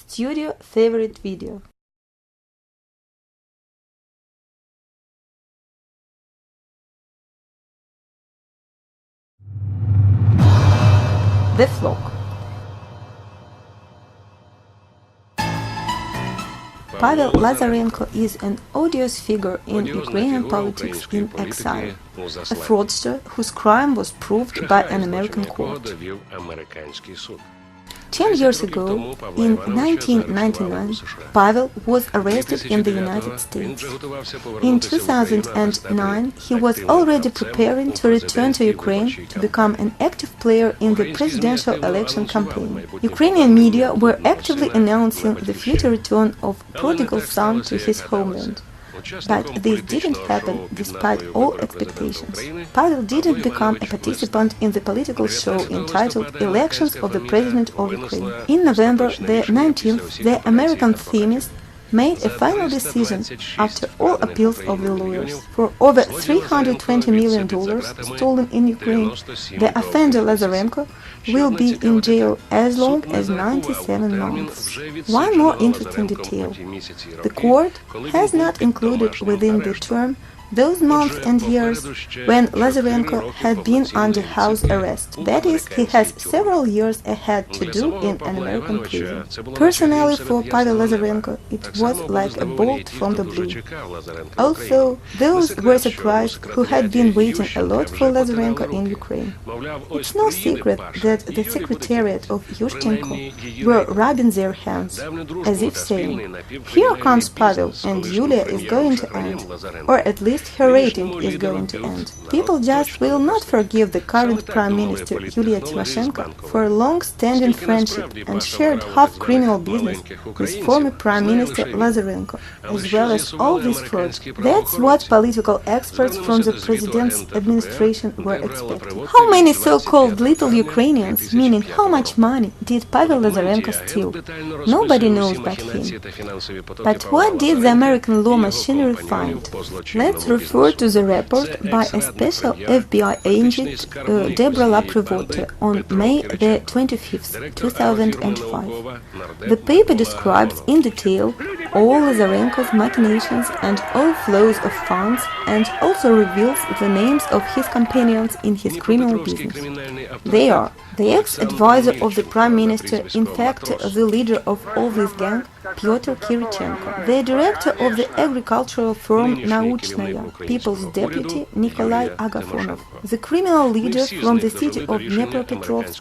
Studio favorite video. The Flock. Pavel Lazarenko is an odious figure in Ukrainian politics in exile, a fraudster whose crime was proved by an American court. 10 years ago, in 1999, Pavel was arrested in the United States. In 2009, he was already preparing to return to Ukraine to become an active player in the presidential election campaign. Ukrainian media were actively announcing the future return of prodigal son to his homeland. But this didn't happen despite all expectations. Pavel didn't become a participant in the political show entitled Elections of the President of Ukraine. In November the 19th, the American Themis made a final decision after all appeals of the lawyers. For over $320 million stolen in Ukraine, the offender Lazarenko will be in jail as long as 97 months. One more interesting detail. The court has not included within the term those months and years when Lazarenko had been under house arrest. That is, he has several years ahead to do in an American prison. Personally, for Pavel Lazarenko, it was like a bolt from the blue. Also, those were surprised who had been waiting a lot for Lazarenko in Ukraine. It's no secret that the secretariat of Yushchenko were rubbing their hands, as if saying, "Here comes Pavel, and Yulia is going to end," or at least her rating is going to end. People just will not forgive the current Prime Minister Yulia Tymoshenko for a long-standing friendship and shared half-criminal business with former Prime Minister Lazarenko, as well as all this fraud. That's what political experts from the President's administration were expecting. How many so-called little Ukrainians, meaning how much money, did Pavel Lazarenko steal? Nobody knows but him. But what did the American law machinery find? Let's refer to the report by a special FBI agent, Deborah Laprevotte, on May the 25th, 2005. The paper describes in detail all Lazarenko's machinations and all flows of funds, and also reveals the names of his companions in his criminal business. They are the ex-advisor of the Prime Minister, in fact the leader of all this gang, Pyotr Kirichenko, the director of the agricultural firm Nauchnaya, People's Deputy Nikolai Agafonov, the criminal leader from the city of Dnepropetrovsk,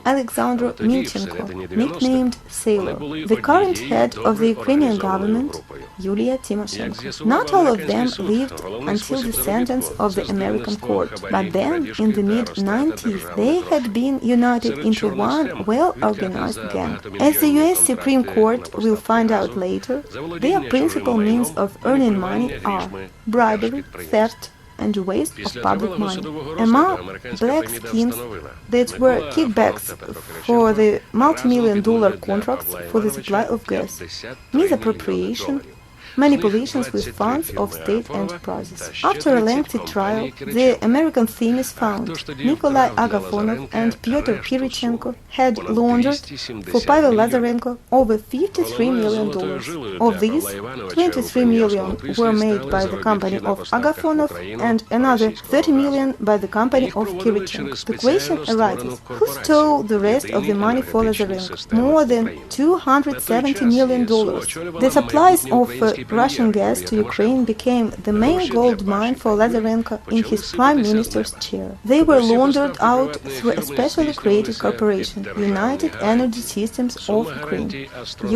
Alexander Milchenko, nicknamed Sailor, the current head of the Ukrainian government, Yulia Tymoshenko. Not all of them lived until the sentence of the American court, but then, in the mid-90s, they had been united into one well-organized gang. As the US Supreme Court will find out later, their principal means of earning money are bribery, theft, and waste of public money. Among black schemes that were kickbacks for the multi-million-dollar contracts for the supply of gas, misappropriation, manipulations with funds of state enterprises. After a lengthy trial, the American Themis found Nikolai Agafonov and Pyotr Kirichenko had laundered for Pavel Lazarenko over $53 million. Of these, $23 million were made by the company of Agafonov and another $30 million by the company of Kirichenko. The question arises, who stole the rest of the money for Lazarenko? More than $270 million. The supplies of Russian gas to Ukraine became the main gold mine for Lazarenko in his prime minister's chair. They were laundered out through a specially created corporation, United Energy Systems of Ukraine,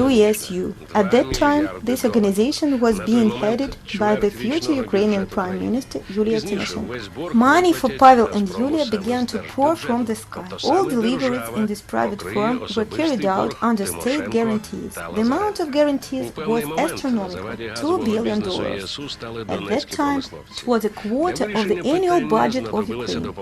UESU. At that time, this organization was being headed by the future Ukrainian Prime Minister Yulia Tymoshenko. Money for Pavel and Yulia began to pour from the sky. All deliveries in this private firm were carried out under state guarantees. The amount of guarantees was astronomical. $2 billion. At that time, it was a quarter of the annual budget of Ukraine.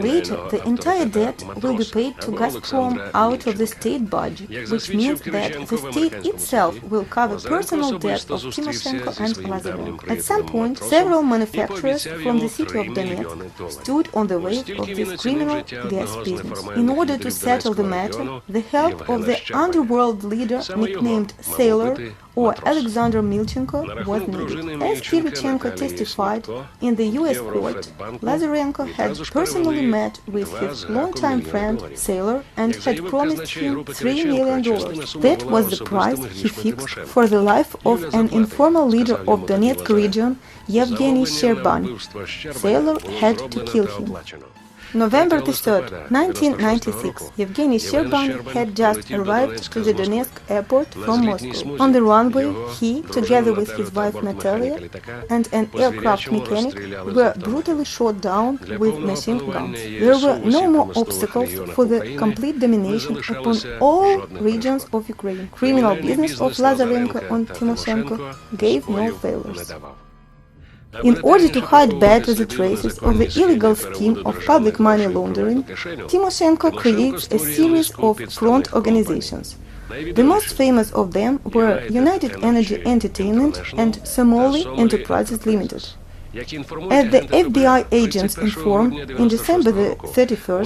Later, the entire debt will be paid to Gazprom out of the state budget, which means that the state itself will cover personal debt of Tymoshenko and Lazarenko. At some point, several manufacturers from the city of Donetsk stood on the way of this criminal gas business. In order to settle the matter, the help of the underworld leader nicknamed Sailor or Alexander Milchenko was needed. As Kirichenko testified in the U.S. court, Lazarenko had personally met with his longtime friend Sailor and had promised him $3 million. That was the price he fixed for the life of an informal leader of Donetsk region, Yevgeny Shcherbany. Sailor had to kill him. November 3, 1996, Yevgeny Shcherbany had just arrived to the Donetsk airport from Moscow. On the runway, he, together with his wife Natalia and an aircraft mechanic, were brutally shot down with machine guns. There were no more obstacles for the complete domination upon all regions of Ukraine. Criminal business of Lazarenko and Tymoshenko gave no failures. In order to hide better the traces of the illegal scheme of public money laundering, Tymoshenko creates a series of front organizations. The most famous of them were United Energy Entertainment and Samoly Enterprises Limited. As the FBI agents informed, in December 31,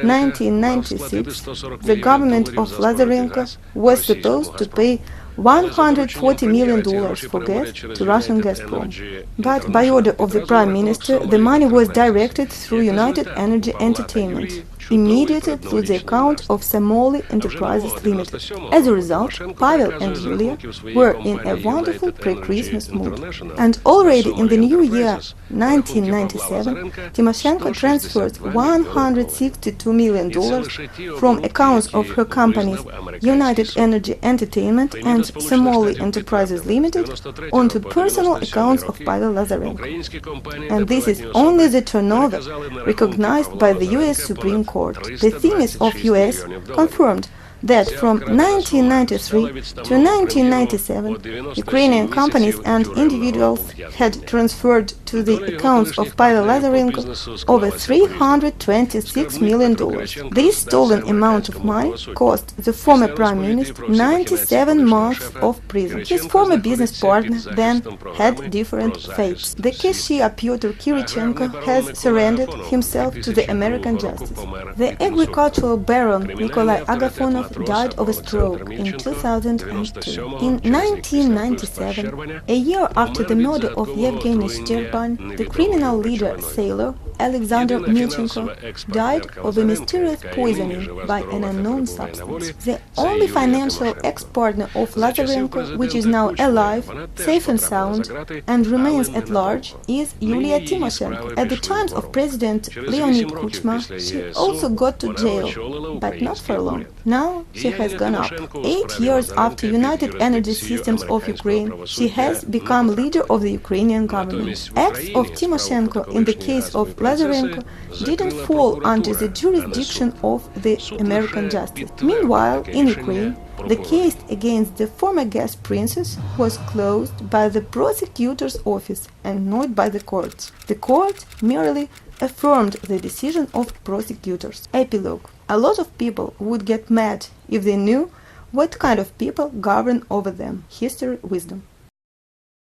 1996, the government of Lazarenko was supposed to pay $140 million for gas to Russian Gazprom. But by order of the Prime Minister, the money was directed through United Energy Entertainment, immediately through the account of Samoly Enterprises Limited. As a result, Pavel and Yulia were in a wonderful pre-Christmas mood. And already in the new year 1997, Tymoshenko transferred $162 million from accounts of her companies United Energy Entertainment and Samoly Enterprises Limited onto personal accounts of Pavel Lazarenko. And this is only the turnover recognized by the U.S. Supreme Court. The themis of U.S. confirmed that from 1993 to 1997, Ukrainian companies and individuals had transferred to the accounts of Pavel Lazarenko over $326 million. This stolen amount of money cost the former Prime Minister 97 months of prison. His former business partner then had different fates. The cashier Pyotr Kirichenko has surrendered himself to the American justice. The agricultural baron Nikolai Agafonov died of a stroke in 2002. In 1997, a year after the murder of Yevgeny Shcherbany, the criminal leader Sailor Alexander Milchenko died of a mysterious poisoning by an unknown substance. The only financial ex-partner of Lazarenko, which is now alive, safe and sound, and remains at large, is Yulia Tymoshenko. At the times of President Leonid Kuchma, she also got to jail, but not for long. Now she has gone up. 8 years after United Energy Systems of Ukraine, she has become leader of the Ukrainian government. Acts of Tymoshenko in the case of Lazarenko didn't fall under the jurisdiction of the American justice. Meanwhile, in Ukraine, the case against the former gas princess was closed by the prosecutor's office and not by the courts. The court merely affirmed the decision of prosecutors. Epilogue. A lot of people would get mad if they knew what kind of people govern over them. History, wisdom.